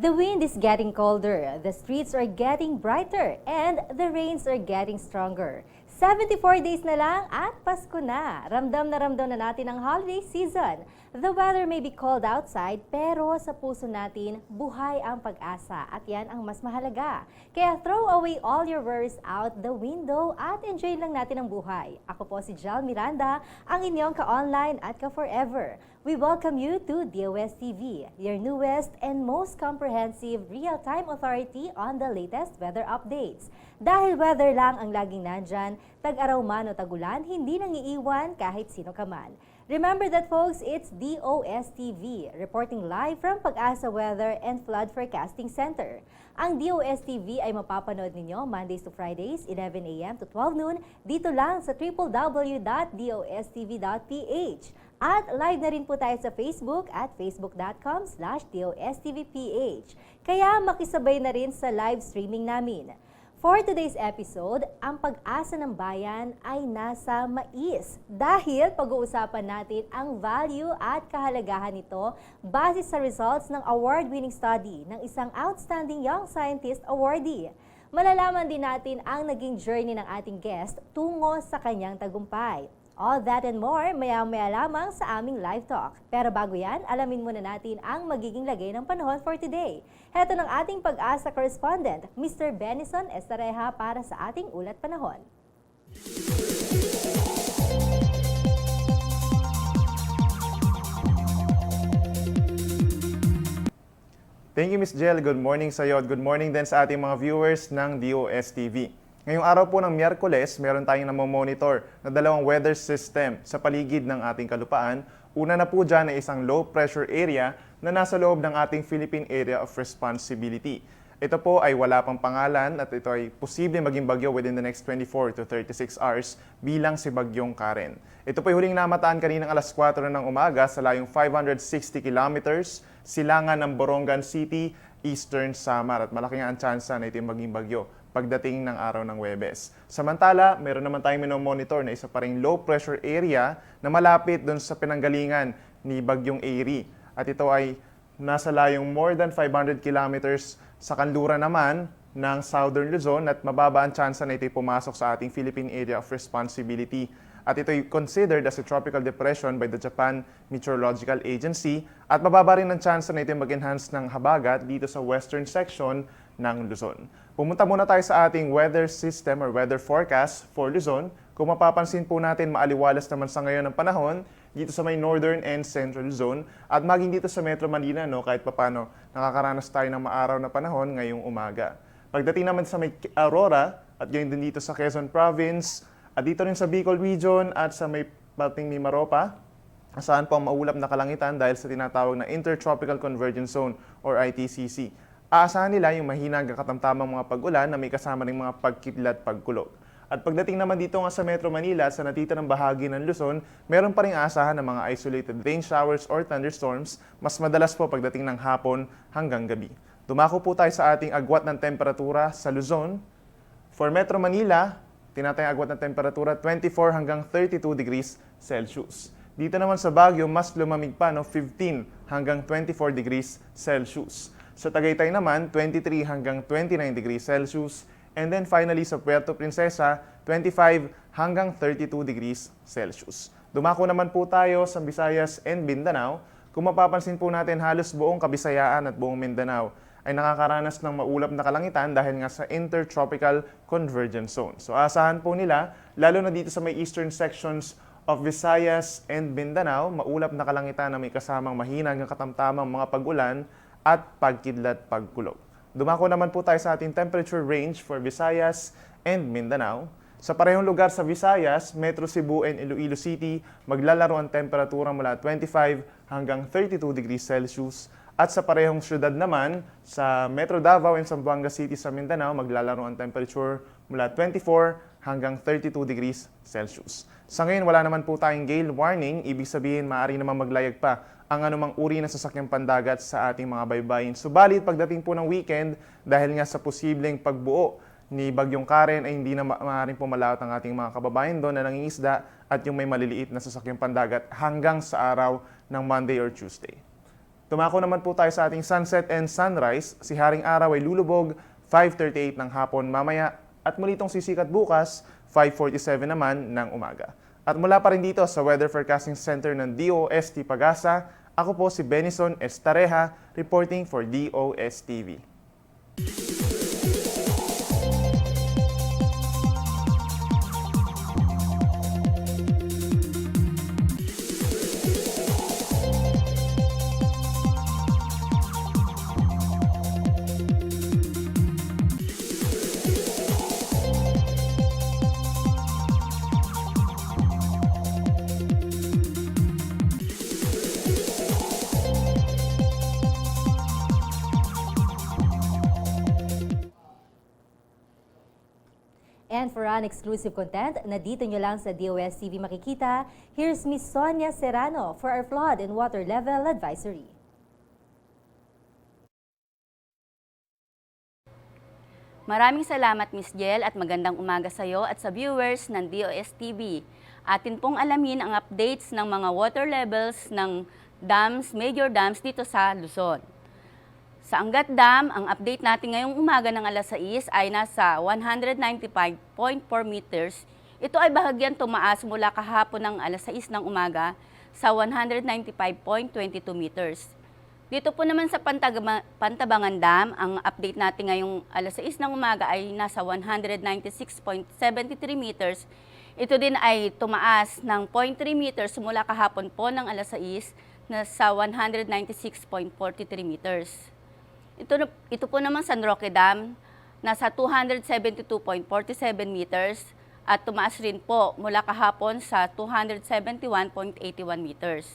The wind is getting colder, the streets are getting brighter, and the rains are getting stronger. 74 days na lang at Pasko na. Ramdam na natin ang holiday season. The weather may be cold outside, pero sa puso natin, buhay ang pag-asa at yan ang mas mahalaga. Kaya throw away all your worries out the window at enjoy lang natin ang buhay. Ako po si Jel Miranda, ang inyong ka-online at ka-forever. We welcome you to DOStv, your newest and most comprehensive real-time authority on the latest weather updates. Dahil weather lang ang laging nandyan, tag-araw man o tag-ulan, hindi nang iiwan kahit sino ka man. Remember that folks, it's DOStv, reporting live from Pag-asa Weather and Flood Forecasting Center. Ang DOStv ay mapapanood ninyo Mondays to Fridays, 11 a.m. to 12 noon, dito lang sa www.dostv.ph. At live na rin po tayo sa Facebook at facebook.com/DOStvPH. Kaya makisabay na rin sa live streaming namin. For today's episode, ang pag-asa ng bayan ay nasa mais dahil pag-uusapan natin ang value at kahalagahan nito base sa results ng award-winning study ng isang outstanding young scientist awardee. Malalaman din natin ang naging journey ng ating guest tungo sa kanyang tagumpay. All that and more, maya-maya lamang sa aming live talk. Pero bago yan, alamin muna natin ang magiging lagay ng panahon for today. Heto ng ating pag-asa correspondent, Mr. Benison Estareja para sa ating ulat panahon. Thank you, Ms. Jel. Good morning sa iyo at good morning din sa ating mga viewers ng DOStv. Ngayong araw po ng Miyerkules, meron tayong namomonitor na dalawang weather system sa paligid ng ating kalupaan. Una na po dyan ay isang low pressure area na nasa loob ng ating Philippine Area of Responsibility. Ito po ay wala pang pangalan at ito ay posible maging bagyo within the next 24 to 36 hours bilang si Bagyong Karen. Ito po ay huling namataan kaninang alas 4 na ng umaga sa layong 560 kilometers, silangan ng Borongan City, Eastern Samar at malaki nga ang tsansa na ito yung maging bagyo pagdating ng araw ng Huwebes. Samantala, meron naman tayong minomonitor na isa pa ring low pressure area na malapit doon sa pinanggalingan ni Bagyong Airy. At ito ay nasa layong more than 500 kilometers sa kanluran naman ng Southern Luzon at mababa ang tsansa na ito'y pumasok sa ating Philippine Area of Responsibility. At ito'y considered as a tropical depression by the Japan Meteorological Agency at mababa rin ang tsansa na ito'y mag-enhance ng habagat dito sa western section ng Luzon. Pumunta muna tayo sa ating weather system or weather forecast for Luzon. Kung mapapansin po natin, maaliwalas naman sa ngayon ang panahon dito sa may northern and central Luzon at maging dito sa Metro Manila, kahit papano nakakaranas tayo ng maaraw na panahon ngayong umaga. Pagdating naman sa may Aurora at gayon din dito sa Quezon Province at dito rin sa Bicol Region at sa may pating Mimaropa, saan po ang maulap na kalangitan dahil sa tinatawag na Intertropical Convergence Zone or ITCC. Aasahan nila yung mahina hanggang katamtamang mga pag-ulan na may kasama ng mga pagkidlat pagkulog. At pagdating naman dito nga sa Metro Manila sa natitirang bahagi ng Luzon, meron pa ring aasahan ng mga isolated rain showers or thunderstorms, mas madalas po pagdating ng hapon hanggang gabi. Dumako po tayo sa ating agwat ng temperatura sa Luzon. For Metro Manila, tinatayang agwat ng temperatura 24 hanggang 32 degrees Celsius. Dito naman sa Baguio, mas lumamig pa, 15 hanggang 24 degrees Celsius. Sa Tagaytay naman, 23 hanggang 29 degrees Celsius. And then finally sa Puerto Princesa, 25 hanggang 32 degrees Celsius. Dumako naman po tayo sa Visayas and Mindanao. Kung mapapansin po natin, halos buong Kabisayaan at buong Mindanao ay nakakaranas ng maulap na kalangitan dahil nga sa Intertropical Convergence Zone. So asahan po nila, lalo na dito sa may eastern sections of Visayas and Mindanao, maulap na kalangitan na may kasamang mahina hanggang katamtamang mga pag-ulan at pagkidlat pagkulog. Dumako naman po tayo sa ating temperature range for Visayas and Mindanao. Sa parehong lugar sa Visayas, Metro Cebu and Iloilo City, maglalaro ang temperatura mula 25 hanggang 32 degrees Celsius. At sa parehong syudad naman, sa Metro Davao and Zamboanga City sa Mindanao, maglalaro ang temperature mula 24 hanggang 32 degrees Celsius. Sa ngayon, wala naman po tayong gale warning, ibig sabihin maaari naman maglayag pa ang anumang uri ng sasakyang pandagat sa ating mga baybayin. Subalit pagdating po ng weekend, dahil nga sa posibleng pagbuo ni Bagyong Karen ay hindi na maaaring pumalawat ang ating mga kababayan doon na nangingisda at yung may maliliit na sasakyang pandagat hanggang sa araw ng Monday or Tuesday. Tumako naman po tayo sa ating sunset and sunrise. Si Haring Araw ay lulubog 5:38 ng hapon mamaya at muli itong sisikat bukas 5:47 naman ng umaga. At mula pa rin dito sa Weather Forecasting Center ng DOST Pag-asa, ako po si Benison Estareja reporting for DOSTv. And for exclusive content na dito nyo lang sa DOSTv makikita, here's Miss Sonia Serrano for our flood and water level advisory. Maraming salamat Miss Jel at magandang umaga sa iyo at sa viewers ng DOSTv. Atin pong alamin ang updates ng mga water levels ng dams, major dams dito sa Luzon. Sa Angat Dam, ang update natin ngayong umaga ng alas 6 ay nasa 195.4 meters. Ito ay bahagyang tumaas mula kahapon ng alas 6 ng umaga sa 195.22 meters. Dito po naman sa Pantabangan Dam, ang update natin ngayong alas 6 ng umaga ay nasa 196.73 meters. Ito din ay tumaas ng 0.3 meters mula kahapon po ng alas 6 na sa 196.43 meters. Ito po naman San Roque Dam, nasa 272.47 meters at tumaas rin po mula kahapon sa 271.81 meters.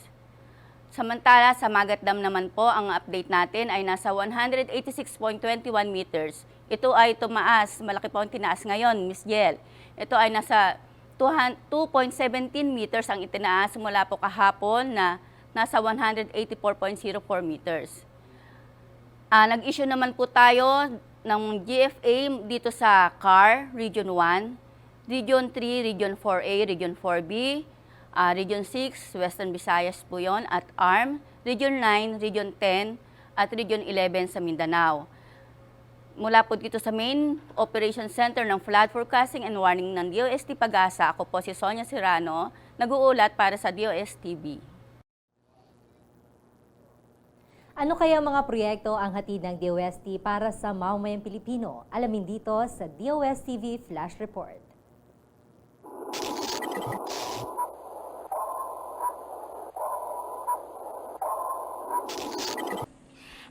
Samantala, sa Magat Dam naman po, ang update natin ay nasa 186.21 meters. Ito ay tumaas, malaki po ang tinaas ngayon, Miss Jel. Ito ay nasa 2.17 meters ang itinaas mula po kahapon na nasa 184.04 meters. Nag-issue naman po tayo ng GFA dito sa CAR, Region 1, Region 3, Region 4A, Region 4B, Region 6, Western Visayas po yun, at ARM, Region 9, Region 10, at Region 11 sa Mindanao. Mula po dito sa Main Operation Center ng Flood Forecasting and Warning ng DOST Pag-asa, ako po si Sonia Serrano, nag-uulat para sa DOSTv. Ano kaya mga proyekto ang hatid ng DOST para sa mamamayang Pilipino? Alamin dito sa DOSTv Flash Report.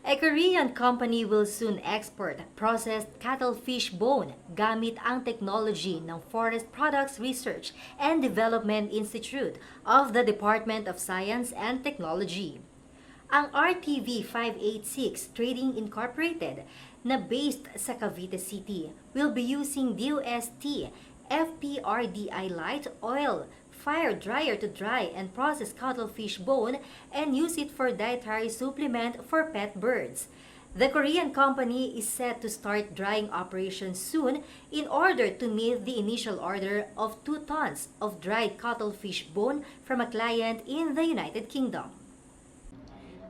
A Korean company will soon export processed cuttlefish bone gamit ang technology ng Forest Products Research and Development Institute of the Department of Science and Technology. Ang RTV 586 Trading Incorporated na based sa Cavite City will be using DOST FPRDI light oil fire dryer to dry and process cuttlefish bone and use it for dietary supplement for pet birds. The Korean company is set to start drying operations soon in order to meet the initial order of 2 tons of dried cuttlefish bone from a client in the United Kingdom.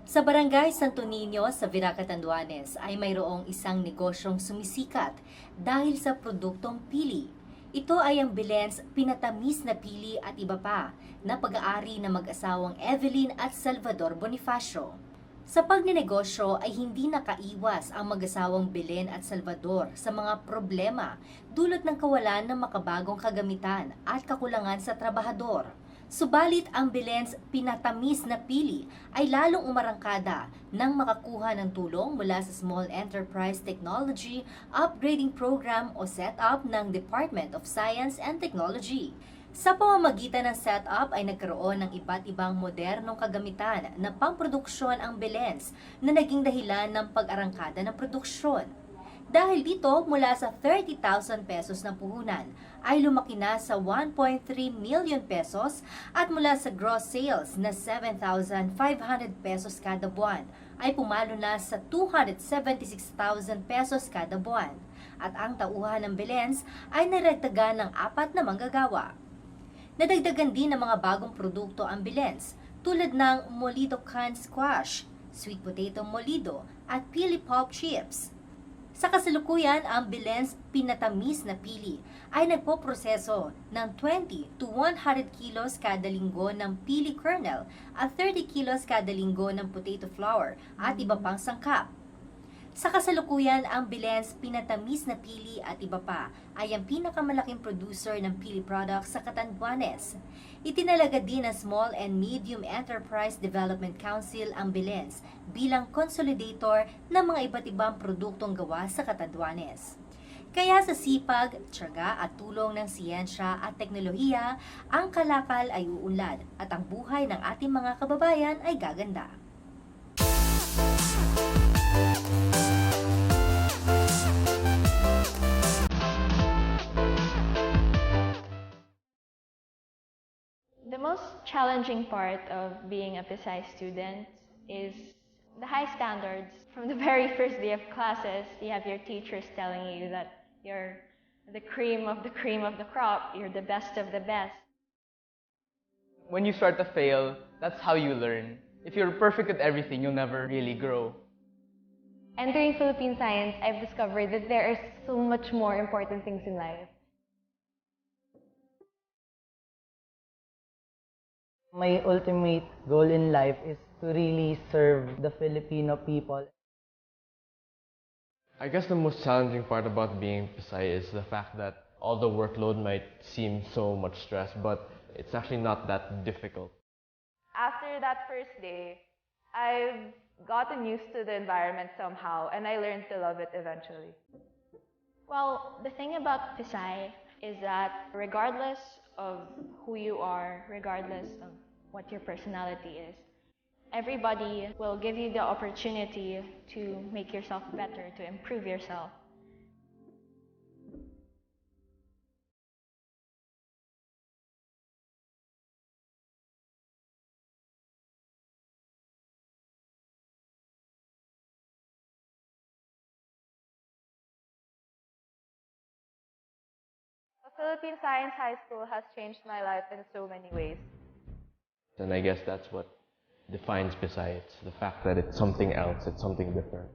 Sa Barangay Santo Niño sa Viraca, Tanduanes ay mayroong isang negosyong sumisikat dahil sa produktong pili. Ito ay ang Belen's pinatamis na pili at iba pa na pag-aari ng mag-asawang Evelyn at Salvador Bonifacio. Sa pagnenegosyo ay hindi nakaiwas ang mag-asawang Belen at Salvador sa mga problema dulot ng kawalan ng makabagong kagamitan at kakulangan sa trabahador. Subalit ang Belen's pinatamis na pili ay lalong umarangkada nang makakuha ng tulong mula sa Small Enterprise Technology Upgrading Program o SETUP ng Department of Science and Technology. Sa pamamagitan ng SETUP ay nagkaroon ng iba't ibang modernong kagamitan na pangproduksyon ang Belen's na naging dahilan ng pag-arangkada ng produksyon. Dahil dito, mula sa 30,000 pesos ng puhunan ay lumaki na sa 1.3 million pesos at mula sa gross sales na 7,500 pesos kada buwan ay pumalo na sa 276,000 pesos kada buwan. At ang tauhan ng Belen's ay naragdagan ng 4 na manggagawa. Nadagdagan din ng mga bagong produkto ang Belen's tulad ng Molido Canned Squash, sweet potato molido at pili pulp chips. Sa kasalukuyan, ang Belen's pinatamis na pili ay nagpoproseso ng 20 to 100 kilos kada linggo ng pili kernel at 30 kilos kada linggo ng potato flour at iba pang sangkap. Sa kasalukuyan, ang Belen's pinatamis na pili at iba pa ay ang pinakamalaking producer ng pili products sa Catanduanes. Itinalaga din ng Small and Medium Enterprise Development Council ang Belen's bilang consolidator ng mga iba't ibang produktong gawa sa Catanduanes. Kaya sa sipag, tiyaga at tulong ng siyensya at teknolohiya, ang kalakal ay uunlad at ang buhay ng ating mga kababayan ay gaganda. The most challenging part of being a PSI student is the high standards. From the very first day of classes, you have your teachers telling you that you're the cream of the cream of the crop, you're the best of the best. When you start to fail, that's how you learn. If you're perfect at everything, you'll never really grow. Entering Philippine Science, I've discovered that there are so much more important things in life. My ultimate goal in life is to really serve the Filipino people. I guess the most challenging part about being PSI is the fact that all the workload might seem so much stress, but it's actually not that difficult. After that first day, I've gotten used to the environment somehow, and I learned to love it eventually. Well, the thing about PSI is that regardless of who you are, regardless of what your personality is, everybody will give you the opportunity to make yourself better, to improve yourself. Philippine Science High School has changed my life in so many ways. And I guess that's what defines PSI. It's the fact that it's something else, it's something different.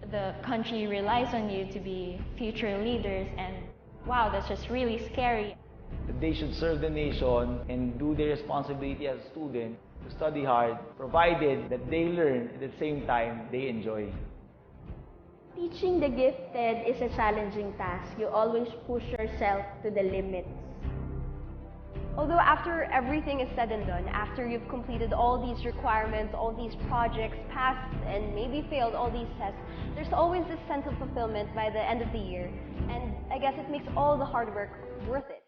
The country relies on you to be future leaders, and wow, that's just really scary. They should serve the nation and do their responsibility as a student to study hard, provided that they learn at the same time they enjoy. Teaching the gifted is a challenging task. You always push yourself to the limits. Although after everything is said and done, after you've completed all these requirements, all these projects, passed and maybe failed all these tests, there's always this sense of fulfillment by the end of the year. And I guess it makes all the hard work worth it.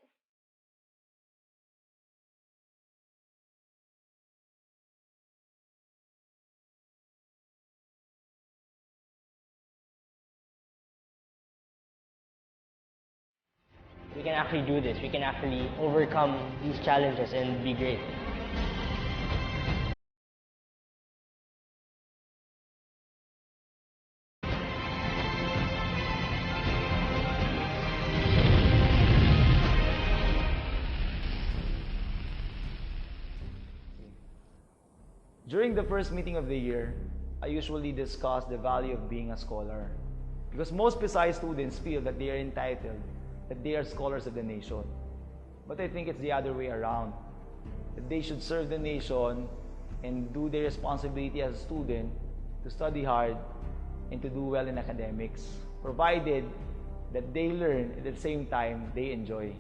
We can actually do this. We can actually overcome these challenges and be great. During the first meeting of the year, I usually discuss the value of being a scholar. Because most PSI students feel that they are entitled, that they are scholars of the nation. But I think it's the other way around. That they should serve the nation and do their responsibility as a student to study hard and to do well in academics, provided that they learn at the same time they enjoy.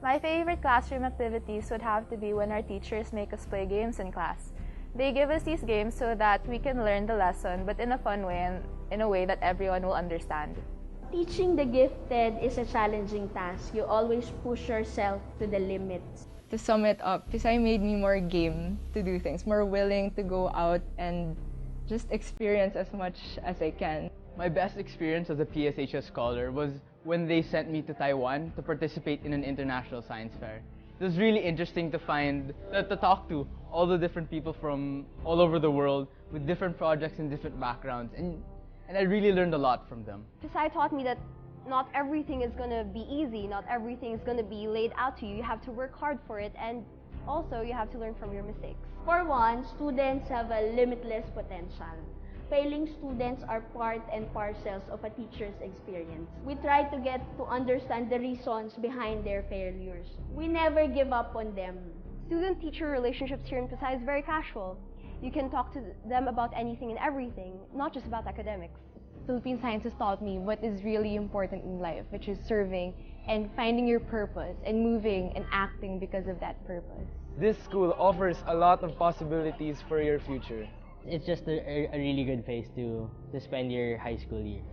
My favorite classroom activities would have to be when our teachers make us play games in class. They give us these games so that we can learn the lesson, but in a fun way and in a way that everyone will understand. Teaching the gifted is a challenging task. You always push yourself to the limits. To sum it up, PSI made me more game to do things, more willing to go out and just experience as much as I can. My best experience as a PSHS scholar was when they sent me to Taiwan to participate in an international science fair. It was really interesting to talk to all the different people from all over the world with different projects and different backgrounds, and I really learned a lot from them. PSI taught me that not everything is going to be easy, not everything is going to be laid out to you. You have to work hard for it, and Also, you have to learn from your mistakes. For one, students have a limitless potential. Failing students are part and parcels of a teacher's experience. We try to get to understand the reasons behind their failures. We never give up on them. Student-teacher relationships here in Pasay is very casual. You can talk to them about anything and everything, not just about academics. Philippine science has taught me what is really important in life, which is serving and finding your purpose and moving and acting because of that purpose. This school offers a lot of possibilities for your future. It's just a really good place to spend your high school years.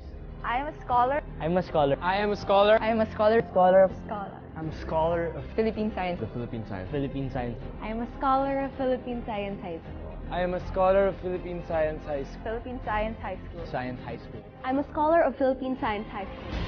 I am a scholar. I'm a scholar. I am a scholar. I am a scholar. Scholar of Scholar. I'm a scholar of Philippine science. The Philippine science. Philippine Science. I am a scholar of Philippine Science High School. I am a scholar of Philippine Science High School. Philippine Science High School. Science High School. I'm a scholar of Philippine Science High School.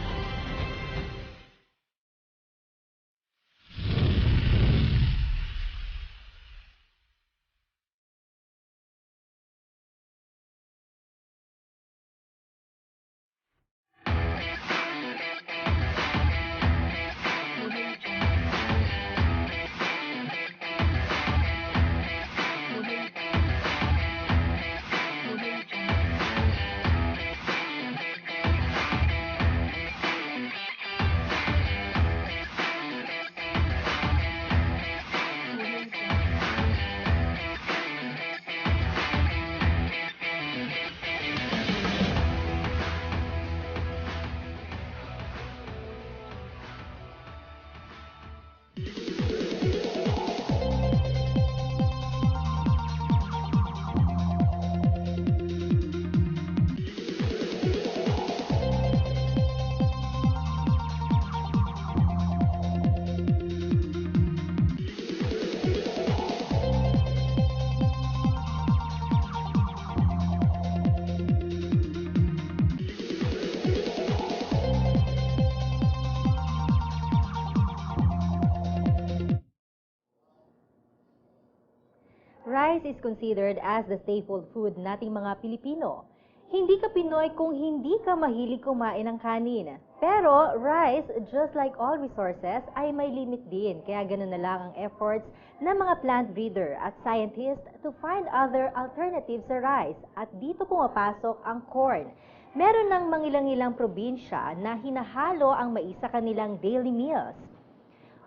Rice is considered as the staple food nating mga Pilipino. Hindi ka Pinoy kung hindi ka mahilig kumain ng kanin. Pero rice, just like all resources, ay may limit din. Kaya ganun na lang ang efforts ng mga plant breeder at scientists to find other alternatives sa rice. At dito pumapasok ang corn. Meron ng mangilang-ilang probinsya na hinahalo ang mais sa kanilang daily meals.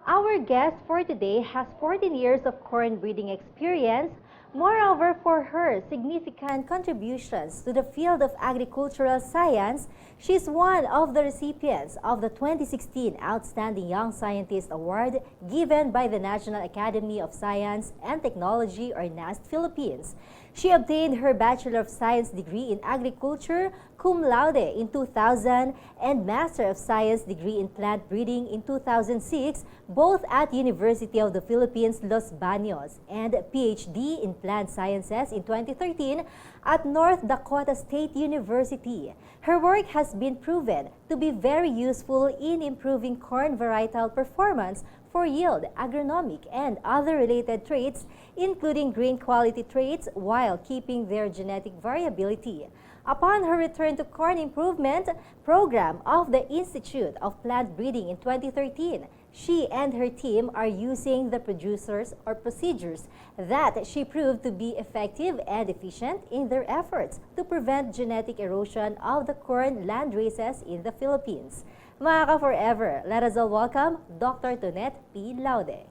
Our guest for today has 14 years of corn breeding experience. Moreover, for her significant contributions to the field of agricultural science, she's one of the recipients of the 2016 Outstanding Young Scientist Award given by the National Academy of Science and Technology, or NAST Philippines. She obtained her Bachelor of Science degree in Agriculture cum laude in 2000 and Master of Science degree in Plant Breeding in 2006, both at University of the Philippines, Los Baños, and PhD in Plant Sciences in 2013 at North Dakota State University. Her work has been proven to be very useful in improving corn varietal performance for yield, agronomic, and other related traits, including grain quality traits, while keeping their genetic variability. Upon her return to Corn Improvement Program of the Institute of Plant Breeding in 2013, she and her team are using the procedures that she proved to be effective and efficient in their efforts to prevent genetic erosion of the corn land races in the Philippines. Mga ka-forever, let us all welcome Dr. Tonette P. Laude.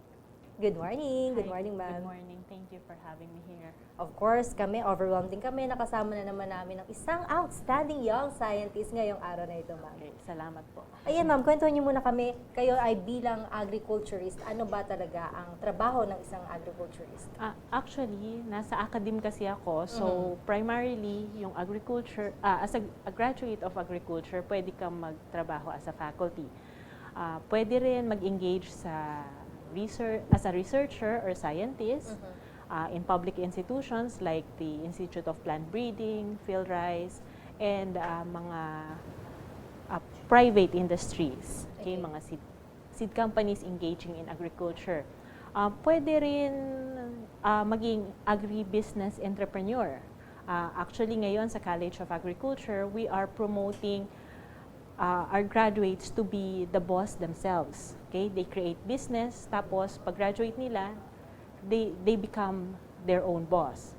Good morning. Good morning, ma'am. Good morning. Thank you for having me here. Of course, kami, overwhelmed din kami. Nakasama na naman namin ng isang outstanding young scientist ngayong araw na ito, ma'am. Okay, salamat po. Ayan, ma'am, kwentuhan niyo muna kami. Kayo ay bilang agriculturist. Ano ba talaga ang trabaho ng isang agriculturist? Actually, nasa academe kasi ako. So, primarily, yung agriculture, as a graduate of agriculture, pwede kang magtrabaho as a faculty. Pwede rin mag-engage sa research, as a researcher or scientist. In public institutions like the Institute of Plant Breeding, PhilRice, and mga private industries, okay, mga seed companies engaging in agriculture. Pwede rin maging agribusiness entrepreneur. Actually, ngayon sa College of Agriculture, we are promoting our graduates to be the boss themselves. Okay? They create business, tapos pag-graduate nila, they become their own boss.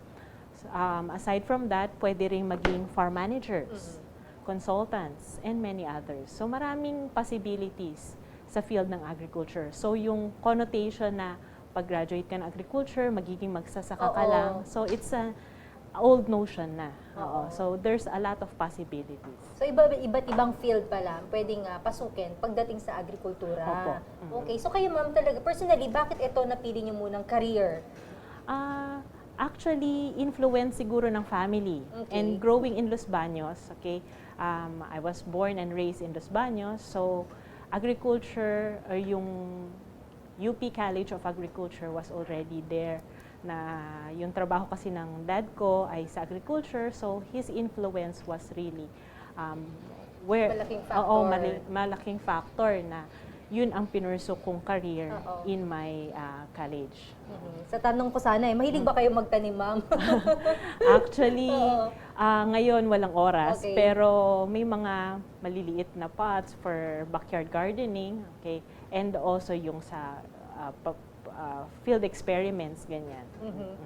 Aside from that, pwede rin maging farm managers, consultants, and many others. So maraming possibilities sa field ng agriculture. So yung connotation na pag-graduate ka ng agriculture, magiging magsasaka ka lang. So it's an old notion na. So there's a lot of possibilities. So iba't ibang field pala pwedeng pasukin pagdating sa agrikultura. Opo. Okay, so kayo ma'am talaga, personally, bakit ito napili niyo munang career? Actually, influence siguro ng family. Okay. And growing in Los Baños, okay, I was born and raised in Los Baños, so agriculture, or yung UP College of Agriculture was already there. Na yung trabaho kasi ng dad ko ay sa agriculture, so his influence was really Malaking factor. malaking factor na yun ang pinurso kong career in my college. Sa tanong ko sana mahilig ba kayo magtanim, ma'am? Actually, ngayon walang oras, Okay. pero may mga maliliit na pots for backyard gardening, okay? And also yung sa field experiments, ganyan.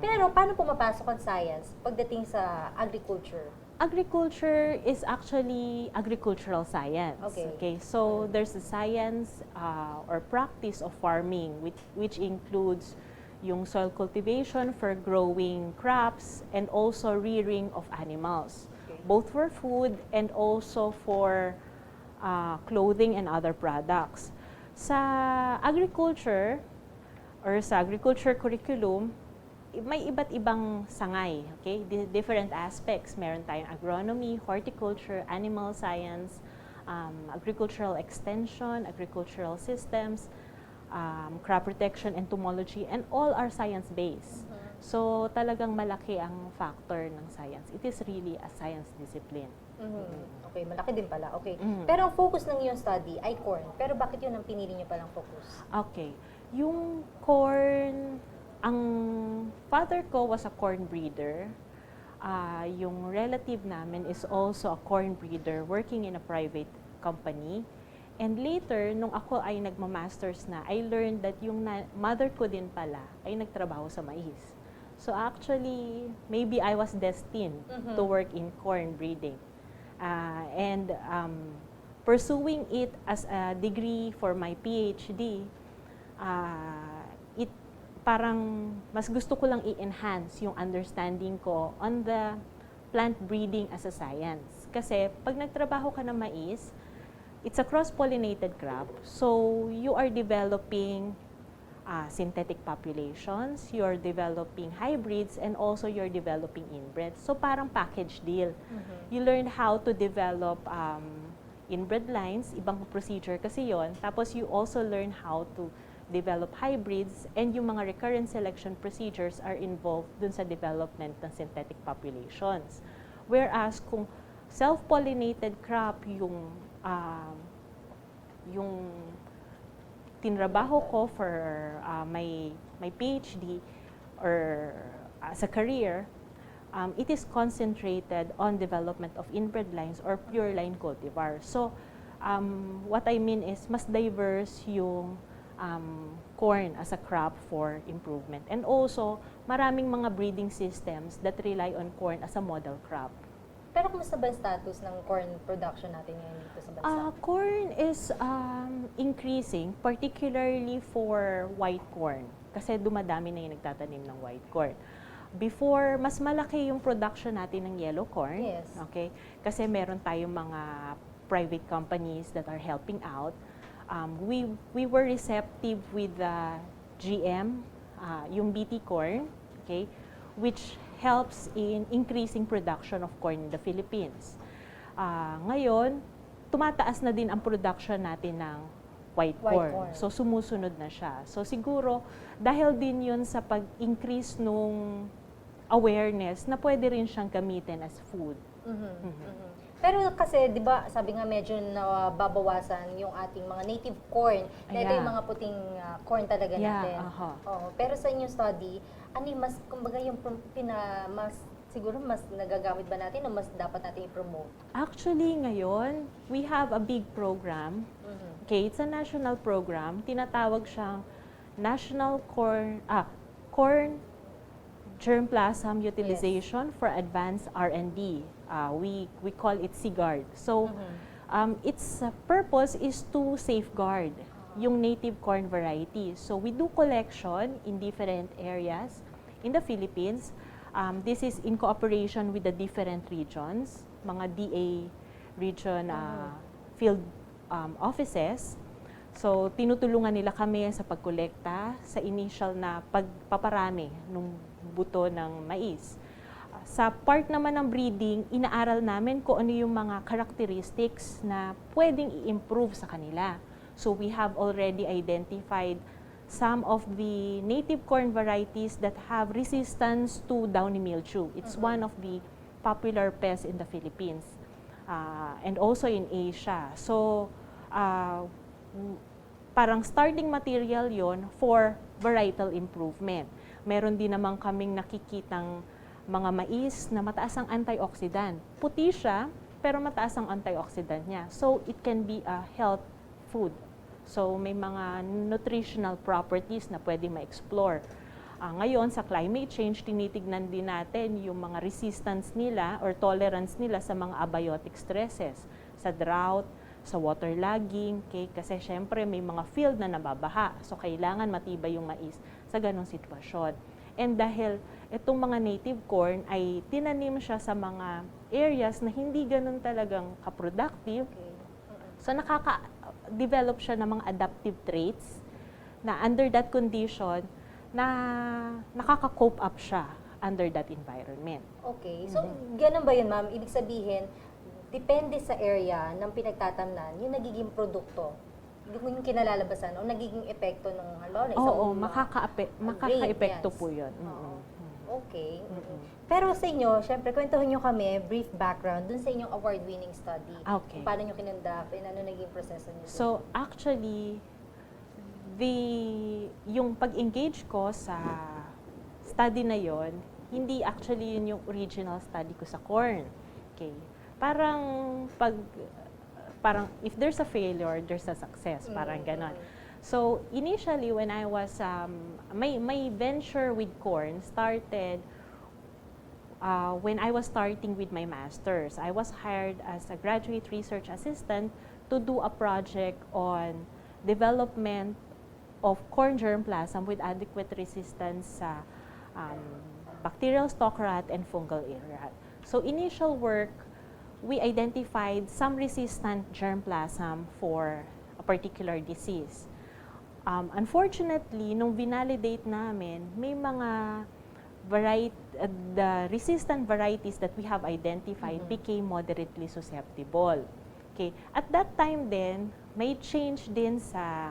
Pero paano pumapasok ang science pagdating sa agriculture? Agriculture is actually agricultural science. Okay. So there's a science or practice of farming which includes yung soil cultivation for growing crops and also rearing of animals, both for food and also for clothing and other products. Sa agriculture or sa agriculture curriculum, may iba't ibang sangay, okay? Different aspects. Meron tayong agronomy, horticulture, animal science, agricultural extension, agricultural systems, crop protection, entomology, and all are science-based. So talagang malaki ang factor ng science. It is really a science discipline. Okay, malaki din pala. Okay. Pero ang focus ng iyong study ay corn. Pero bakit yun ang pinili niyo palang focus? Okay. Yung corn, ang father ko was a corn breeder. Yung relative namin is also a corn breeder working in a private company. And later, nung ako ay nagma-masters na, I learned that yung mother ko din pala ay nagtrabaho sa mais. So actually, maybe I was destined to work in corn breeding. And pursuing it as a degree for my PhD, parang mas gusto ko lang i-enhance yung understanding ko on the plant breeding as a science. Kasi pag nagtrabaho ka ng mais, it's a cross-pollinated crop. So you are developing synthetic populations, you're developing hybrids, and also you're developing inbreds. So parang package deal. You learn how to develop inbred lines, ibang procedure kasi yon. Tapos you also learn how to develop hybrids, and yung mga recurrent selection procedures are involved dun sa development ng synthetic populations. Whereas kung self-pollinated crop yung tinrabaho ko for my PhD or as a career, it is concentrated on development of inbred lines or pure line cultivars. So what I mean is mas diverse yung corn as a crop for improvement. And also, maraming mga breeding systems that rely on corn as a model crop. Pero kumusta ba yung status ng corn production natin ngayon dito sa bansa? Corn is increasing, particularly for white corn. Kasi dumadami na yung nagtatanim ng white corn. Before, mas malaki yung production natin ng yellow corn. Yes. Okay? Kasi meron tayong mga private companies that are helping out. We were receptive with the GM, yung BT corn, okay, which helps in increasing production of corn in the Philippines. Ngayon, tumataas na din ang production natin ng white corn. So sumusunod na siya. So siguro, dahil din yun sa pag-increase nung awareness na pwede rin siyang gamitin as food. Pero kasi, di ba, sabi nga medyo nababawasan yung ating mga native corn. Na ito yung mga puting corn talaga natin. Pero sa inyong study, ano yung mas, kumbaga yung siguro mas nagagamit ba natin o mas dapat natin i-promote? Actually, ngayon, we have a big program. Okay, it's a national program. Tinatawag siyang corn germplasm utilization for advanced R&D. We call it SIGARD. So, its purpose is to safeguard yung native corn variety. So, we do collection in different areas in the Philippines. This is in cooperation with the different regions, mga DA region field offices. So, tinutulungan nila kami sa pagkolekta sa initial na pagpaparami ng buto ng mais. Sa part naman ng breeding, inaaral namin kung ano yung mga characteristics na pwedeng i-improve sa kanila. So, we have already identified some of the native corn varieties that have resistance to downy mildew. It's one of the popular pests in the Philippines and also in Asia. So, parang starting material yon for varietal improvement. Meron din naman kaming nakikitang mga mais na mataas ang antioxidant. Puti siya, pero mataas ang antioxidant niya. So, it can be a health food. So, may mga nutritional properties na pwede ma-explore. Ngayon, sa climate change, tinitignan din natin yung mga resistance nila or tolerance nila sa mga abiotic stresses, sa drought, sa waterlogging, okay? Kasi syempre may mga field na nababaha. So, kailangan matibay yung mais sa ganong sitwasyon. And dahil itong mga native corn ay tinanim siya sa mga areas na hindi ganun talagang kaproductive, so nakaka-develop siya ng mga adaptive traits na under that condition, na nakaka-cope up siya under that environment. Okay. So, ganun ba yun, ma'am? Ibig sabihin, depende sa area ng pinagtatamnan, yung nagiging produkto, yung kinalalabasan o nagiging epekto ng halimbawa na isang makaka-epekto po yun. Okay. Pero sa inyo, syempre, kwentuhan nyo kami, brief background dun sa inyong award-winning study. Okay. Paano nyo kinandak and ano naging proseso nyo? So, actually, yung pag-engage ko sa study na yon, hindi actually yun yung original study ko sa corn. Okay. Parang if there's a failure, there's a success. Parang ganon. So, initially, when I was, my venture with corn started when I was starting with my master's. I was hired as a graduate research assistant to do a project on development of corn germplasm with adequate resistance sa bacterial stalk rot and fungal ear rot. So, initial work, we identified some resistant germplasm for a particular disease. Unfortunately, nung vinalidate namin, may mga the resistant varieties that we have identified became moderately susceptible. Okay. At that time then, may change din sa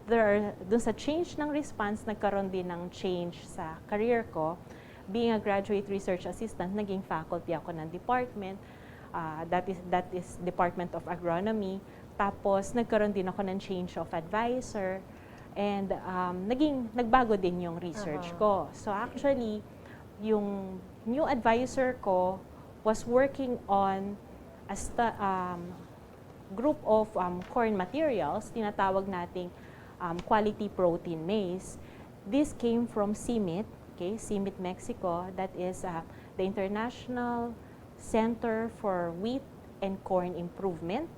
dun sa change ng response, nagkaroon din ng change sa career ko. Being a graduate research assistant, naging faculty ako ng department, that is Department of Agronomy. Tapos, nagkaroon din ako ng change of advisor and nagbago din yung research ko. So actually, yung new advisor ko was working on a group of corn materials, tinatawag nating quality protein maize. This came from CIMMYT, okay, CIMMYT Mexico, that is the International Center for Wheat and Corn Improvement.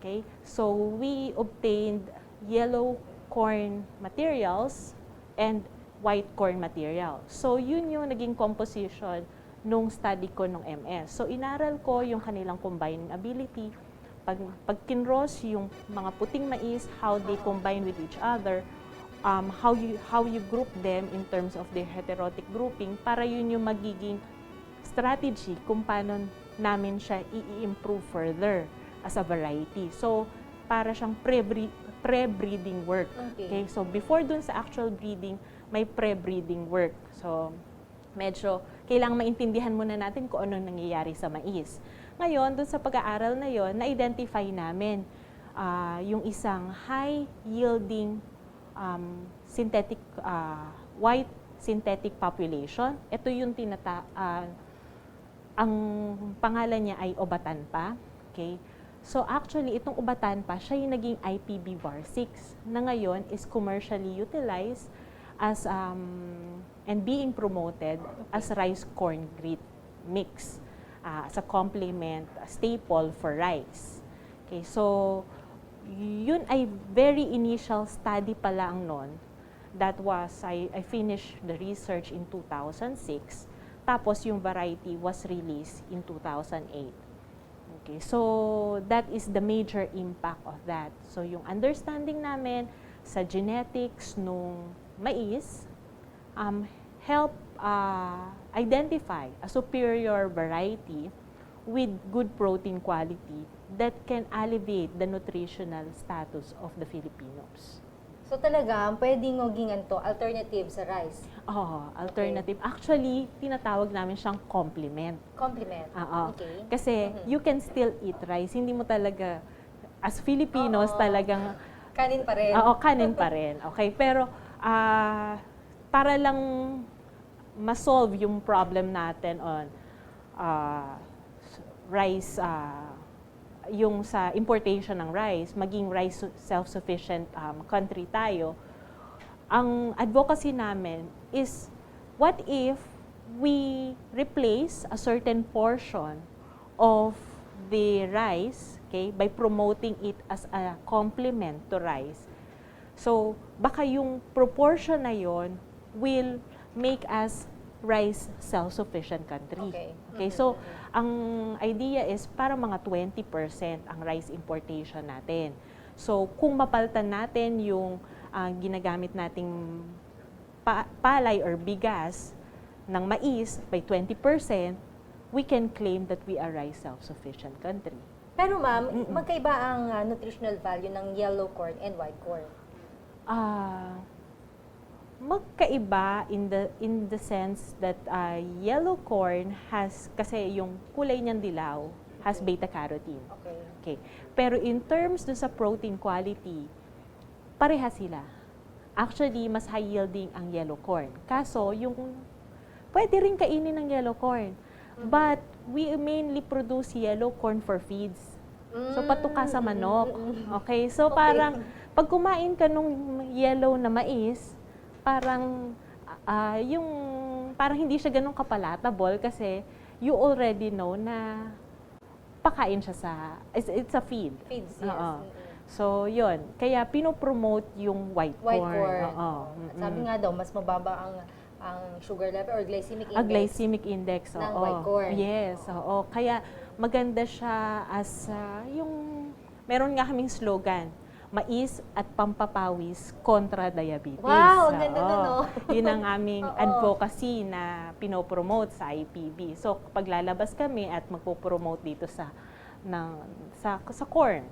Okay, so we obtained yellow corn materials and white corn material. So yun yung naging composition nung study ko nung MS. So inaral ko yung kanilang combining ability, pag kinross yung mga puting mais, how they combine with each other, how you group them in terms of their heterotic grouping, para yun yung magiging strategy kung paano namin siya i-improve further as a variety. So, para siyang pre-breeding work. Okay? So, before dun sa actual breeding, may pre-breeding work. So, medyo kailangang maintindihan muna natin kung ano nangyayari sa mais. Ngayon, dun sa pag-aaral na yon, na-identify namin yung isang high-yielding synthetic, white synthetic population. Ito yung ang pangalan niya ay Obatanpa. Okay? So actually, itong Obatanpa, siya yung naging IPB var 6 na ngayon is commercially utilized as and being promoted as rice corn grit mix as a complement, a staple for rice. Okay, so yun ay very initial study pa lang noon. That was, I finished the research in 2006, tapos yung variety was released in 2008. Okay, so that is the major impact of that. So yung understanding namin sa genetics nung mais help identify a superior variety with good protein quality that can alleviate the nutritional status of the Filipinos. So talaga, pwedeng maging alternative sa rice? Oo, alternative. Okay. Actually, tinatawag namin siyang complement. Complement? Oo. Okay. Kasi you can still eat rice. Hindi mo talaga, as Filipinos, talagang... Kanin pa rin. Oo, kanin pa rin. Okay, pero para lang ma-solve yung problem natin on rice, yung sa importation ng rice, maging rice self-sufficient country tayo, ang advocacy namin is, what if we replace a certain portion of the rice, okay, by promoting it as a complement to rice. So, baka yung proportion na yon will make us rice self-sufficient country. Okay, so ang idea is para mga 20% ang rice importation natin. So, kung mapalitan natin yung ginagamit nating palay or bigas ng mais by 20%, we can claim that we are rice self-sufficient country. Pero ma'am, magkaiba ang nutritional value ng yellow corn and white corn? Magkaiba in the sense that yellow corn has, kasi yung kulay niyang dilaw, has beta-carotene. Okay. Pero in terms do sa protein quality, pareha sila. Actually, mas high yielding ang yellow corn. Kaso, yung pwede rin kainin ng yellow corn. But we mainly produce yellow corn for feeds. So, patuka sa manok. Okay? So, parang pag kumain ka nung yellow na mais, parang parang hindi siya ganun kapalatable kasi you already know na pakain siya sa it's a feed. Feeds, yes. So yun, kaya pinopromote yung white corn. Sabi nga daw mas mababa ang sugar level or glycemic index. Glycemic index ng white corn. Yes, oo. Kaya maganda siya as yung meron nga kaming slogan, mais at pampapawis kontra diabetes. Wow, ang ganda nun, no? Yun ang aming advocacy na pinopromote sa IPB. So, pag lalabas kami at magpo-promote dito sa corn,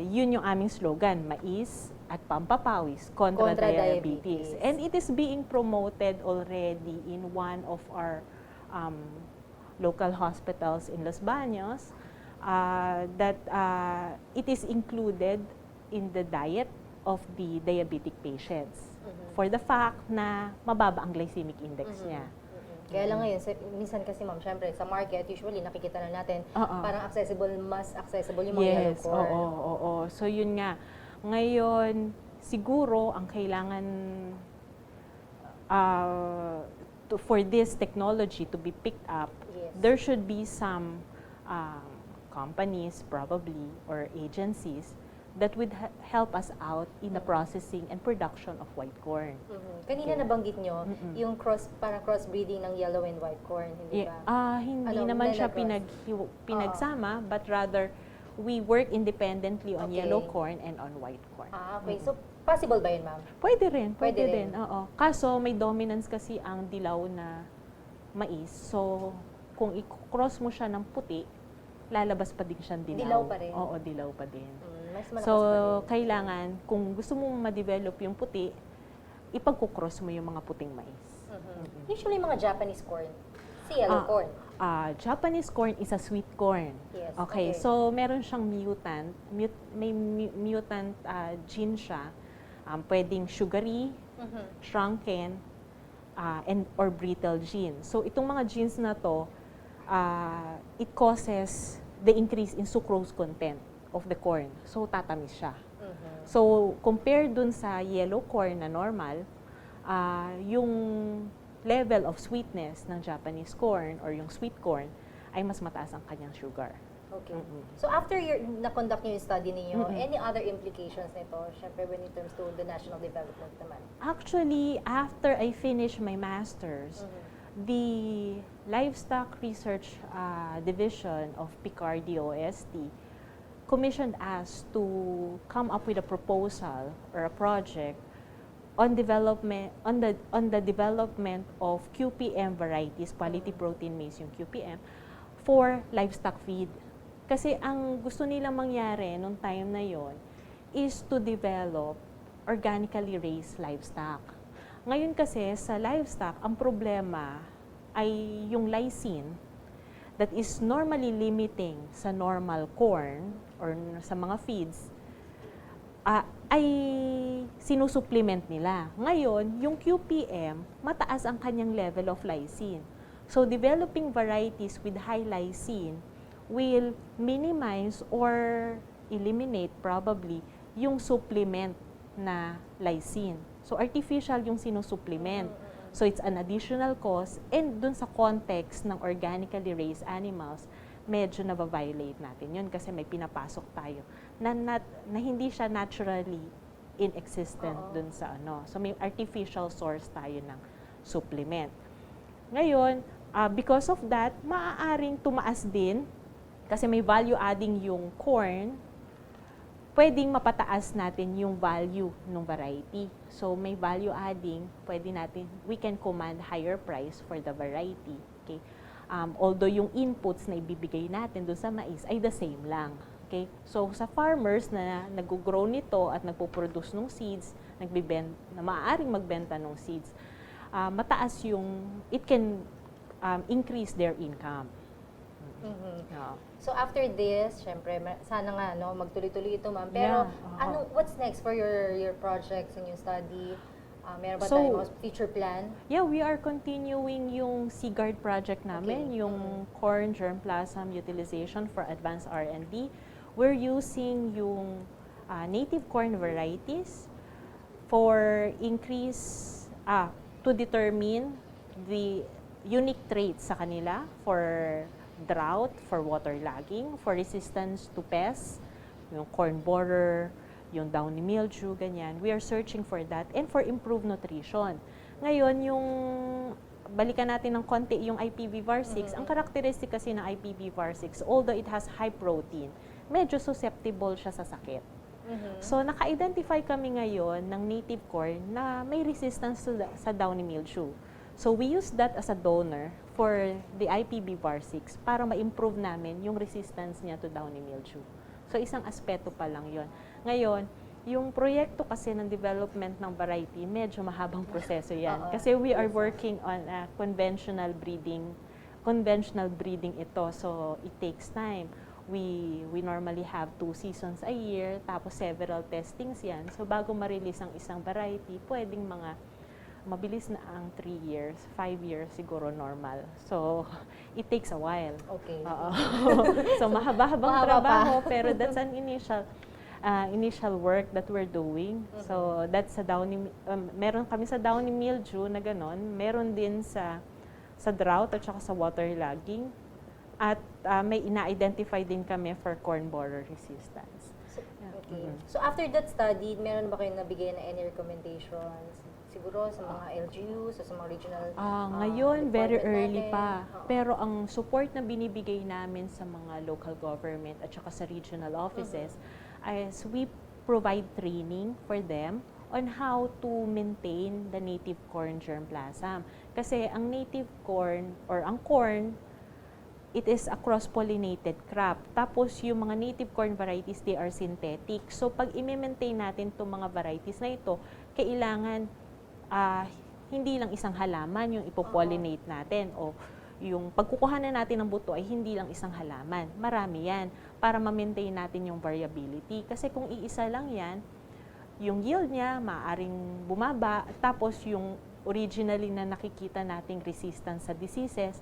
yun yung aming slogan, mais at pampapawis kontra diabetes. And it is being promoted already in one of our local hospitals in Los Baños, that it is included in the diet of the diabetic patients for the fact na mababa ang glycemic index niya. Kaya lang ngayon, minsan kasi ma'am, syempre sa market, usually nakikita na natin parang mas accessible yung mga yellow corn. Oo. So yun nga. Ngayon, siguro ang kailangan for this technology to be picked up, there should be some companies probably or agencies that would help us out in the processing and production of white corn. Kanina nabanggit nyo, yung parang crossbreeding ng yellow and white corn, hindi ba? Hindi naman siya pinagsama, but rather we work independently on yellow corn and on white corn. Okay. So, possible ba yun, ma'am? Pwede rin. Oo. Kaso, may dominance kasi ang dilaw na mais. So, kung i-cross mo siya ng puti, lalabas pa din siyang dilaw. Dilaw pa rin? Oo, dilaw pa din. So, kailangan, kung gusto mo ma-develop yung puti, ipagkukross mo yung mga puting mais. Usually, mga Japanese corn, yellow corn. Japanese corn is a sweet corn. Yes. Okay. So, meron siyang mutant. May mutant gene siya. Pwedeng sugary, shrunken, or brittle gene. So, itong mga genes na to, it causes the increase in sucrose content of the corn. So, tatamis siya. So, compared dun sa yellow corn na normal, yung level of sweetness ng Japanese corn or yung sweet corn ay mas mataas ang kanyang sugar. Okay. So after na-conduct niyo yung study niyo, any other implications nito, syempre when it comes to the national development naman? Actually, after I finished my master's, the Livestock Research Division of Picard DOST commissioned us to come up with a proposal or a project on the development of QPM varieties, quality protein maize yung QPM, for livestock feed. Kasi ang gusto nilang mangyari nung time na yon is to develop organically raised livestock. Ngayon kasi sa livestock, ang problema ay yung lysine that is normally limiting sa normal corn or sa mga feeds, ay sinusupplement nila. Ngayon, yung QPM, mataas ang kanyang level of lysine. So, developing varieties with high lysine will minimize or eliminate probably yung supplement na lysine. So, artificial yung sinusupplement. So, it's an additional cost. And dun sa context ng organically raised animals, medyo na-violate natin yun kasi may pinapasok tayo na hindi siya naturally inexistent dun sa ano. So, may artificial source tayo ng supplement. Ngayon, because of that, maaaring tumaas din kasi may value adding yung corn, pwedeng mapataas natin yung value ng variety. So, may value adding, we can command higher price for the variety. Okay? Although yung inputs na ibibigay natin doon sa mais ay the same lang. Okay? So, sa farmers na nag-grow nito at nagpo-produce ng seeds, na maaaring magbenta ng seeds, mataas yung, it can increase their income. So after this, syempre, sana nga magtuloy-tuloy ito, ma'am. Pero what's next for your projects and your study? Meron ba tayong future plan? Yeah, we are continuing yung Seaguard project namin, yung corn germplasm utilization for advanced R&D. We're using yung native corn varieties for to determine the unique traits sa kanila for drought, for waterlogging, for resistance to pests, yung corn borer, yung downy mildew, ganyan. We are searching for that and for improved nutrition. Ngayon, yung balikan natin ng konti yung IPV-VAR6, ang characteristic kasi ng IPV-VAR6, although it has high protein, medyo susceptible siya sa sakit. So, naka-identify kami ngayon ng native corn na may resistance sa downy mildew. So, we use that as a donor for the IPV-VAR6 para ma-improve namin yung resistance niya to downy mildew. So, isang aspeto pa lang yon. Ngayon, yung proyekto kasi ng development ng variety, medyo mahabang proseso yan. Kasi we are working on conventional breeding ito. So, it takes time. We normally have 2 seasons a year, tapos several testings yan. So, bago ma-release ang isang variety, pwedeng mabilis na ang 3 years, 5 years siguro normal. So, it takes a while. Okay. So, mahaba-habang trabaho, pero that's an initial work that we're doing. So, that's sa downy, meron kami sa downy mildew na ganon, meron din sa drought at saka sa waterlogging. At may ina-identify din kami for corn borer resistance. So, after that study, meron ba kayong nabigay na any recommendations? Siguro sa mga LGUs, sa mga regional ngayon, very early pa. Pero ang support na binibigay namin sa mga local government at saka sa regional offices is we provide training for them on how to maintain the native corn germplasm. Kasi ang native corn or ang corn, it is a cross-pollinated crop. Tapos yung mga native corn varieties, they are synthetic. So pag i-maintain natin itong mga varieties na ito, kailangan hindi lang isang halaman yung ipopollinate natin o yung pagkukuhanan natin ng buto ay hindi lang isang halaman. Marami yan para ma-maintain natin yung variability. Kasi kung iisa lang yan, yung yield niya maaaring bumaba, tapos yung originally na nakikita nating resistance sa diseases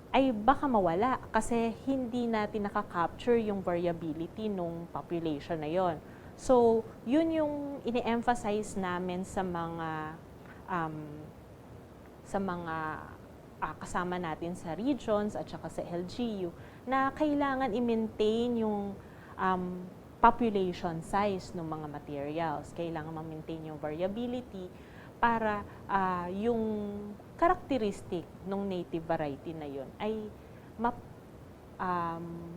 ay baka mawala kasi hindi natin nakaka-capture yung variability nung population na yon. So, yun yung ini-emphasize namin sa mga sa mga kasama natin sa regions at saka sa LGU na kailangan i-maintain yung population size ng mga materials. Kailangan ma-maintain yung variability para yung characteristic ng native variety na yun ay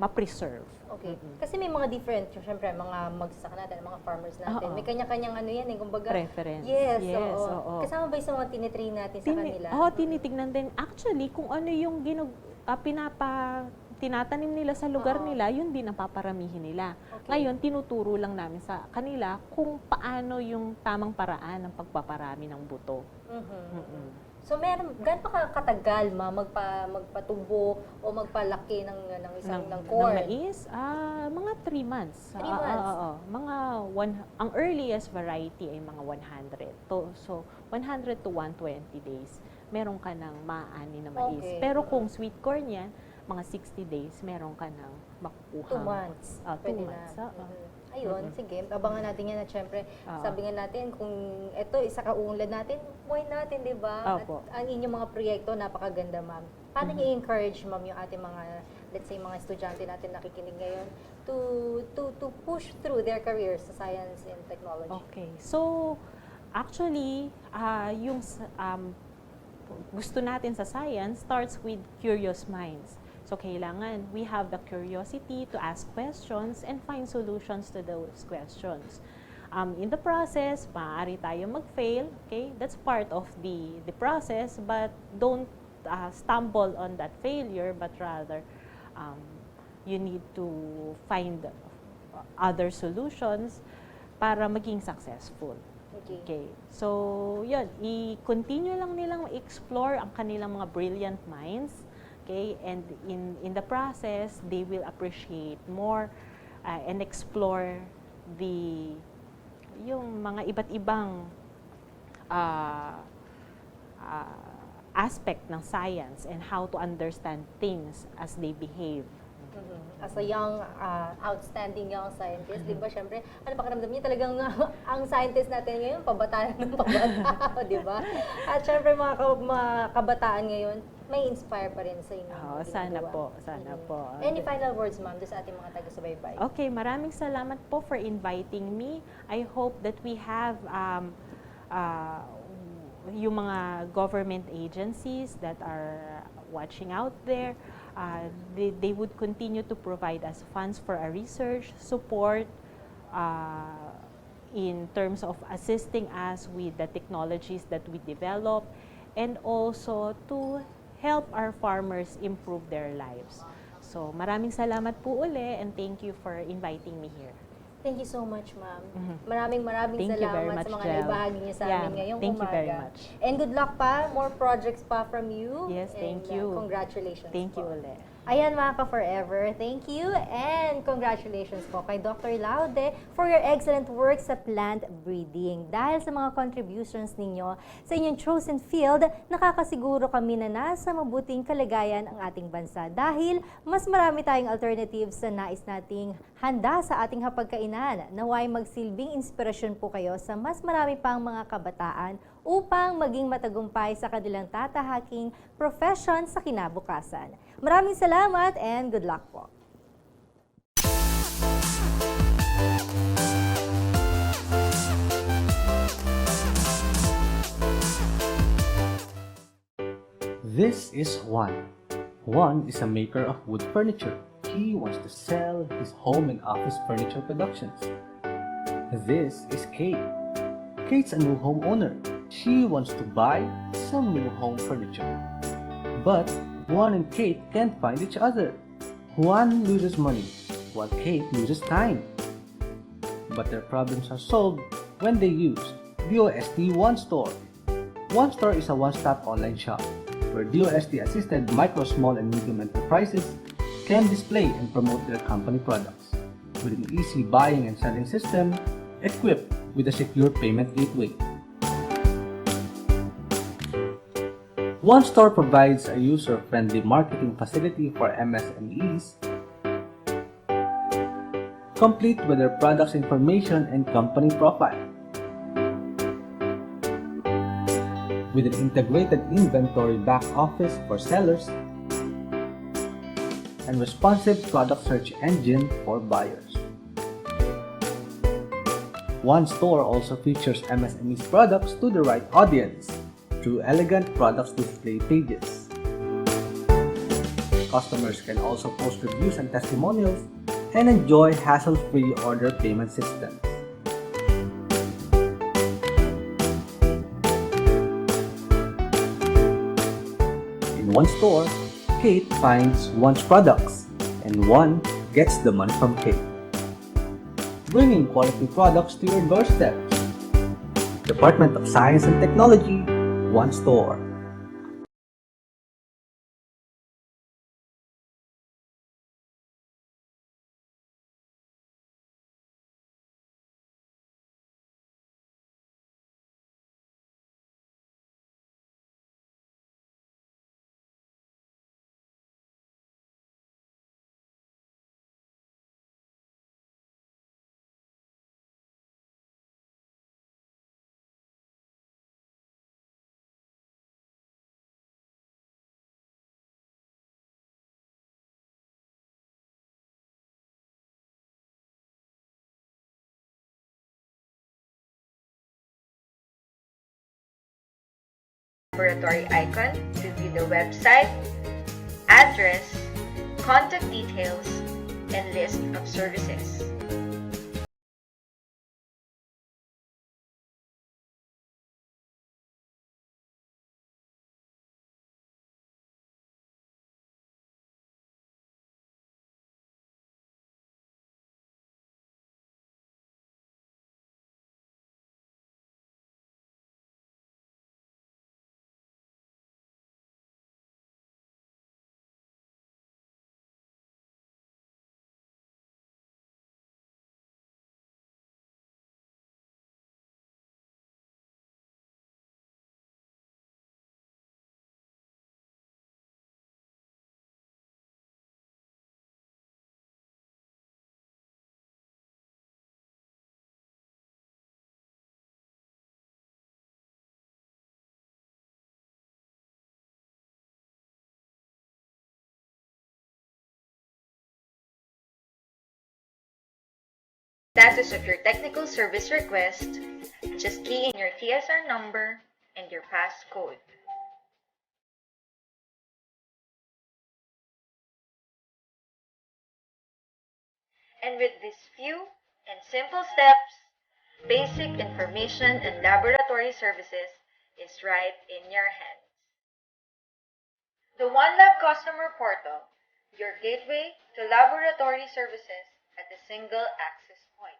ma-preserve. Okay. Kasi may mga different, syempre, mga magsasaka natin, mga farmers natin. Oo. May kanya-kanyang ano yan, kumbaga. Preference. Yes, Yes, oo. oo. Kasama ba yung sa mga tinitrain natin sa kanila? Tinitignan din. Actually, kung ano yung tinatanim nila sa lugar nila, yun din ang paparamihin nila. Okay. Ngayon, tinuturo lang namin sa kanila kung paano yung tamang paraan ng pagpaparami ng buto. So, gaano pa katagal magpatubo o magpalaki ng corn? Ng mais? Mga 3 months. 3 months? Ang earliest variety ay mga 100. So, 100 to 120 days, meron ka ng maaani na mais. Okay. Pero kung sweet corn yan, mga 60 days, meron ka ng makukuha. 2 months. 2 months. Ayun, sige. Abangan natin yan at syempre, sabi nga natin, kung ito, isa kaunlad natin, buhay natin, di ba? At ang inyong mga proyekto, napakaganda, ma'am. Paano niyo i-encourage, ma'am, yung ating mga, let's say, mga estudyante natin nakikinig ngayon to push through their careers sa science and technology? Okay. So, actually, yung gusto natin sa science starts with curious minds. So, kailangan we have the curiosity to ask questions and find solutions to those questions. In the process, maaari tayo mag-fail, okay? That's part of the process, but don't stumble on that failure, but rather you need to find other solutions para maging successful. Okay. So, yun, i-continue lang nilang explore ang kanilang mga brilliant minds. Okay, and in the process, they will appreciate more and explore yung mga iba't ibang aspect ng science and how to understand things as they behave. As a young, outstanding young scientist, di ba, syempre, ano pakiramdam niya talagang ang scientist natin ngayon, pabataan ng pabata, di ba? At syempre, mga kabataan ngayon, may inspire pa rin sa inyo. Sana po. Any final words, ma'am, sa ating mga taga-subaybay? Okay, maraming salamat po for inviting me. I hope that we have yung mga government agencies that are watching out there, they would continue to provide us funds for our research, support in terms of assisting us with the technologies that we develop, and also to help our farmers improve their lives. So, maraming salamat po uli, and thank you for inviting me here. Thank you so much, ma'am. Maraming Thank you very salamat much, sa mga Jel. naibahagi niyo sa amin ngayong Thank you umaga. very much. And good luck pa, more projects pa from you. Yes, thank And, you. Congratulations Thank po. you ulit. Ayan mga ka-forever, thank you and congratulations po kay Dr. Laude for your excellent work sa plant breeding. Dahil sa mga contributions ninyo sa inyong chosen field, nakakasiguro kami na nasa mabuting kalagayan ang ating bansa dahil mas marami tayong alternatives sa nais nating handa sa ating hapagkainan. Naway magsilbing inspirasyon po kayo sa mas marami pang mga kabataan upang maging matagumpay sa kanilang tatahaking profession sa kinabukasan. Maraming salamat and good luck po. This is Juan. Juan is a maker of wood furniture. He wants to sell his home and office furniture productions. This is Kate. Kate's a new homeowner. She wants to buy some new home furniture. But Juan and Kate can't find each other. Juan loses money, while Kate loses time. But their problems are solved when they use DOST One Store. One Store is a one-stop online shop where DOST-assisted micro, small, and medium enterprises can display and promote their company products with an easy buying and selling system equipped with a secure payment gateway. One Store provides a user-friendly marketing facility for MSMEs, complete with their products information and company profile. with an integrated inventory back office for sellers and responsive product search engine for buyers. One Store also features MSME's products to the right audience through elegant products display pages. Customers can also post reviews and testimonials and enjoy hassle-free order payment systems. In One Store, Kate finds One's products and One gets the money from Kate, bringing quality products to your doorstep. Department of Science and Technology, One Store. Laboratory icon to view the website, address, contact details, and list of services. Status of your technical service request, just key in your TSR number and your passcode. And with these few and simple steps, basic information and laboratory services is right in your hands. The OneLab Customer Portal, your gateway to laboratory services at a single access point.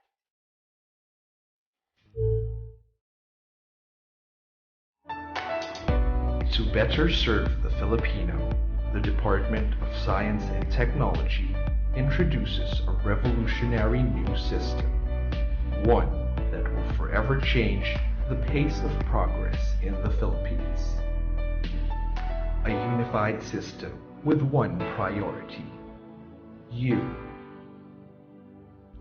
To better serve the Filipino, the Department of Science and Technology introduces a revolutionary new system, one that will forever change the pace of progress in the Philippines. A unified system with one priority: you.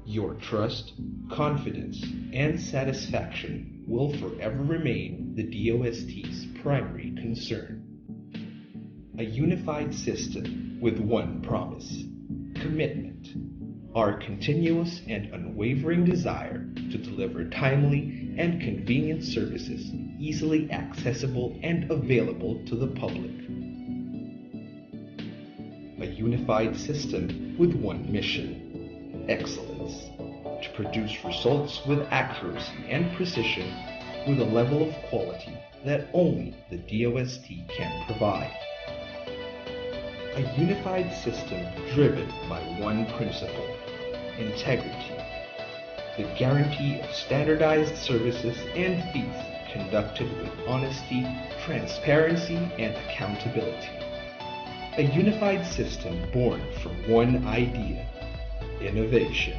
Your trust, confidence, and satisfaction will forever remain the DOST's primary concern. A unified system with one promise: commitment, our continuous and unwavering desire to deliver timely and convenient services easily accessible and available to the public. A unified system with one mission: excellence, to produce results with accuracy and precision with a level of quality that only the DOST can provide. A unified system driven by one principle: integrity, the guarantee of standardized services and fees conducted with honesty, transparency, and accountability. A unified system born from one idea: innovation,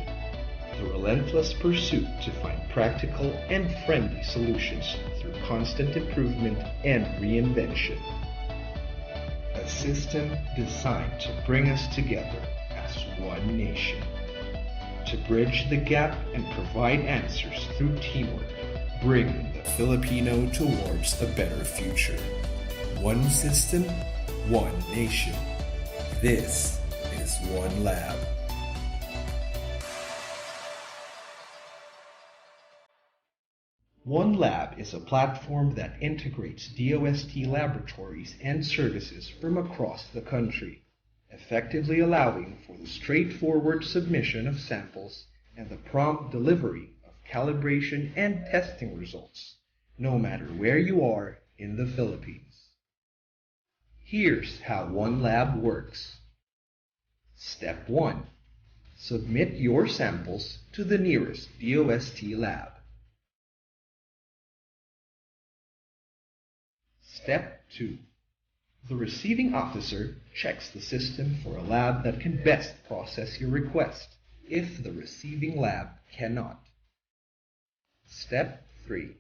the relentless pursuit to find practical and friendly solutions through constant improvement and reinvention. A system designed to bring us together as one nation, to bridge the gap and provide answers through teamwork, bring the Filipino towards a better future. One system, one nation. This is One Lab. One Lab is a platform that integrates DOST laboratories and services from across the country, effectively allowing for the straightforward submission of samples and the prompt delivery of calibration and testing results, no matter where you are in the Philippines. Here's how One Lab works. Step 1. Submit your samples to the nearest DOST lab. Step 2. The receiving officer checks the system for a lab that can best process your request if the receiving lab cannot. Step 3.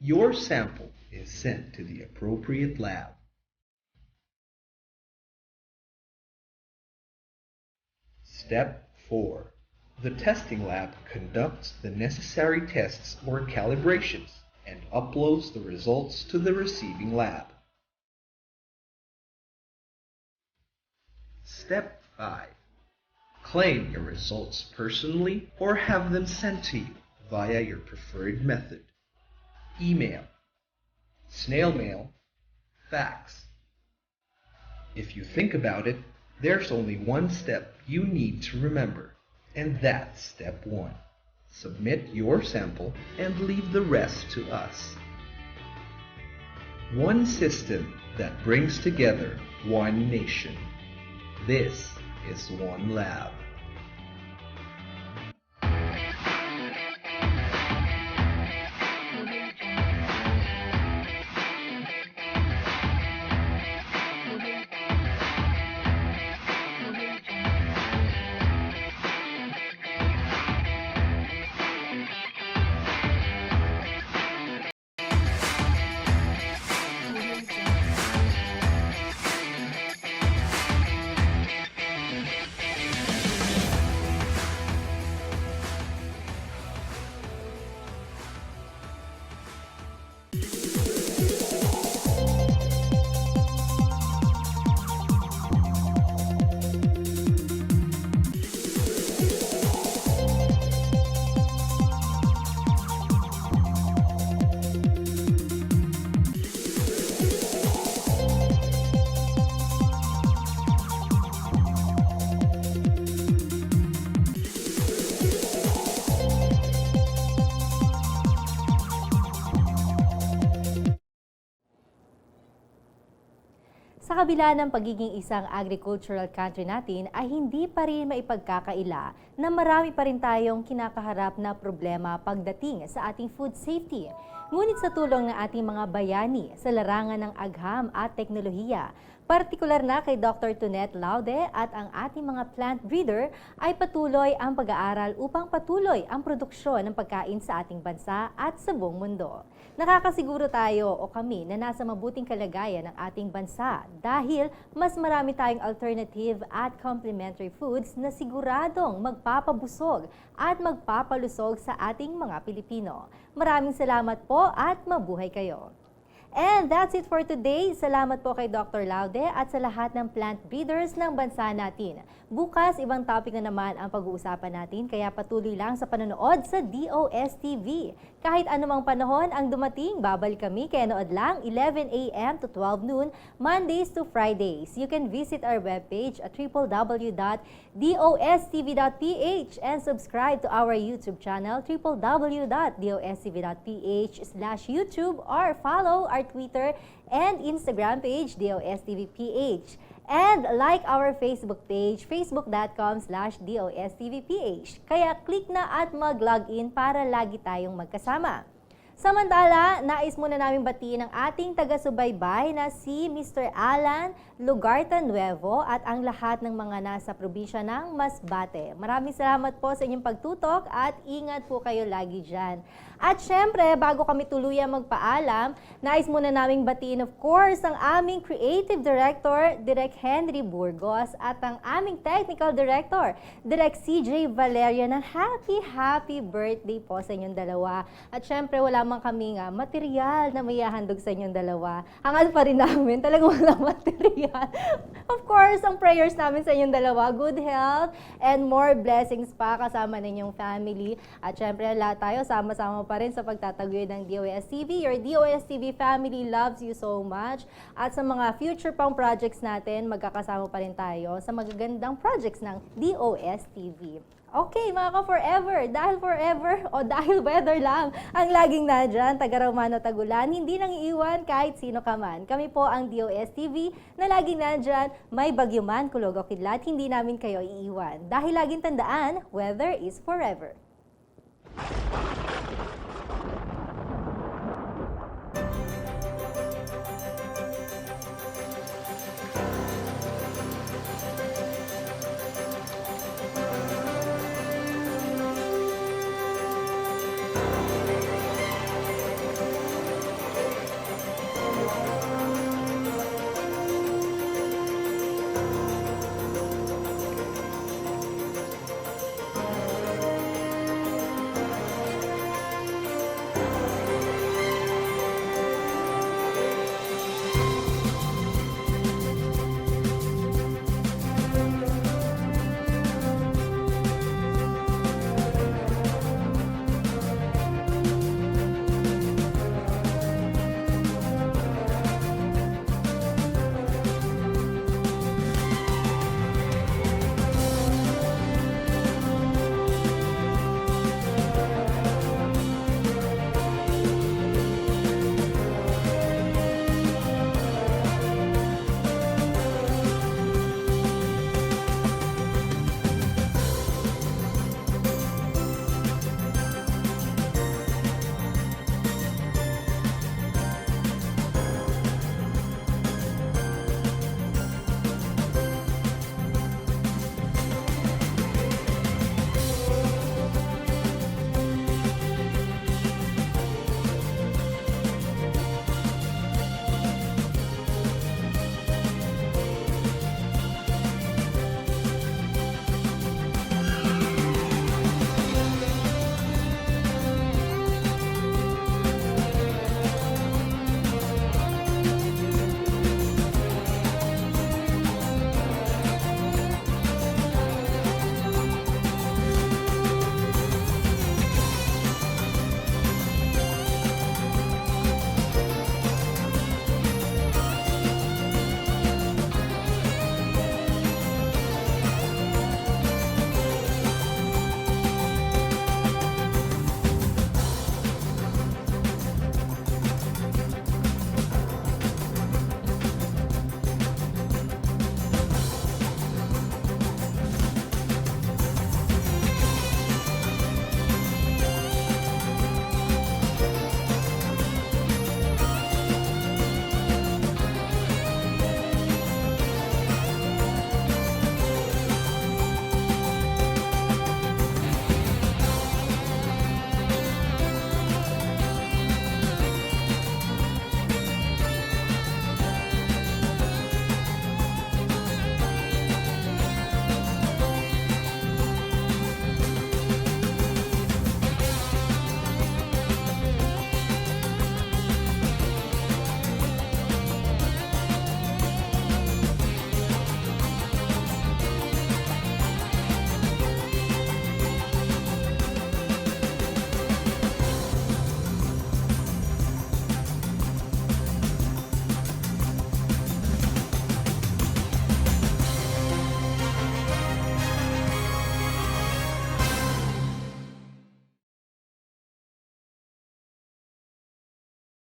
Your sample is sent to the appropriate lab. Step 4. The testing lab conducts the necessary tests or calibrations and uploads the results to the receiving lab. Step 5. Claim your results personally or have them sent to you via your preferred method: email, snail mail, fax. If you think about it, there's only one step you need to remember, and that's step 1. Submit your sample and leave the rest to us. One system that brings together one nation. This is One Lab. Sa kabila ng pagiging isang agricultural country natin ay hindi pa rin maipagkakaila na marami pa rin tayong kinakaharap na problema pagdating sa ating food safety. Ngunit sa tulong ng ating mga bayani sa larangan ng agham at teknolohiya, partikular na kay Dr. Tonette Laude at ang ating mga plant breeder ay patuloy ang pag-aaral upang patuloy ang produksyon ng pagkain sa ating bansa at sa buong mundo. Nakakasiguro tayo o kami na nasa mabuting kalagayan ng ating bansa dahil mas marami tayong alternative at complementary foods na siguradong magpapabusog at magpapalusog sa ating mga Pilipino. Maraming salamat po at mabuhay kayo! And that's it for today. Salamat po kay Dr. Laude at sa lahat ng plant breeders ng bansa natin. Bukas, ibang topic na naman ang pag-uusapan natin, kaya patuloy lang sa panonood sa DOSTv. Kahit anumang panahon ang dumating, babalik kami, kaya nood lang 11 a.m. to 12 noon, Mondays to Fridays. You can visit our webpage at www.dostv.ph and subscribe to our YouTube channel, www.dostv.ph/YouTube, or follow our Twitter and Instagram page, DOSTVPH. And like our Facebook page, facebook.com/DOSTVPH. Kaya click na at mag-login para lagi tayong magkasama. Samantala, nais muna namin batiin ang ating taga-subaybay na si Mr. Alan Lugarta Nuevo at ang lahat ng mga nasa probinsya ng Masbate. Maraming salamat po sa inyong pagtutok at ingat po kayo lagi dyan. At syempre, bago kami tuluyang magpaalam, nais muna naming batiin of course ang aming Creative Director, Direk Henry Burgos, at ang aming Technical Director, Direk CJ Valeria, ng happy birthday po sa inyong dalawa. At syempre, wala man kaming material na may hahandog sa inyong dalawa. Hangal pa rin namin, talagang walang material. Of course, ang prayers namin sa inyong dalawa, good health and more blessings pa kasama ninyong family. At syempre, lahat tayo sama-sama pa rin sa pagtataguyod ng DOSTv. Your DOSTv family loves you so much. At sa mga future pang projects natin, magkakasama pa rin tayo sa magagandang projects ng DOSTv. Okay, mga ka-forever, dahil forever o dahil weather lang ang laging nandyan, taga-Romano, Tagulan, hindi nang iiwan kahit sino ka man. Kami po ang DOSTv na laging nandyan, may bagyo man, kulog o kidlat, hindi namin kayo iiwan. Dahil laging tandaan, weather is forever.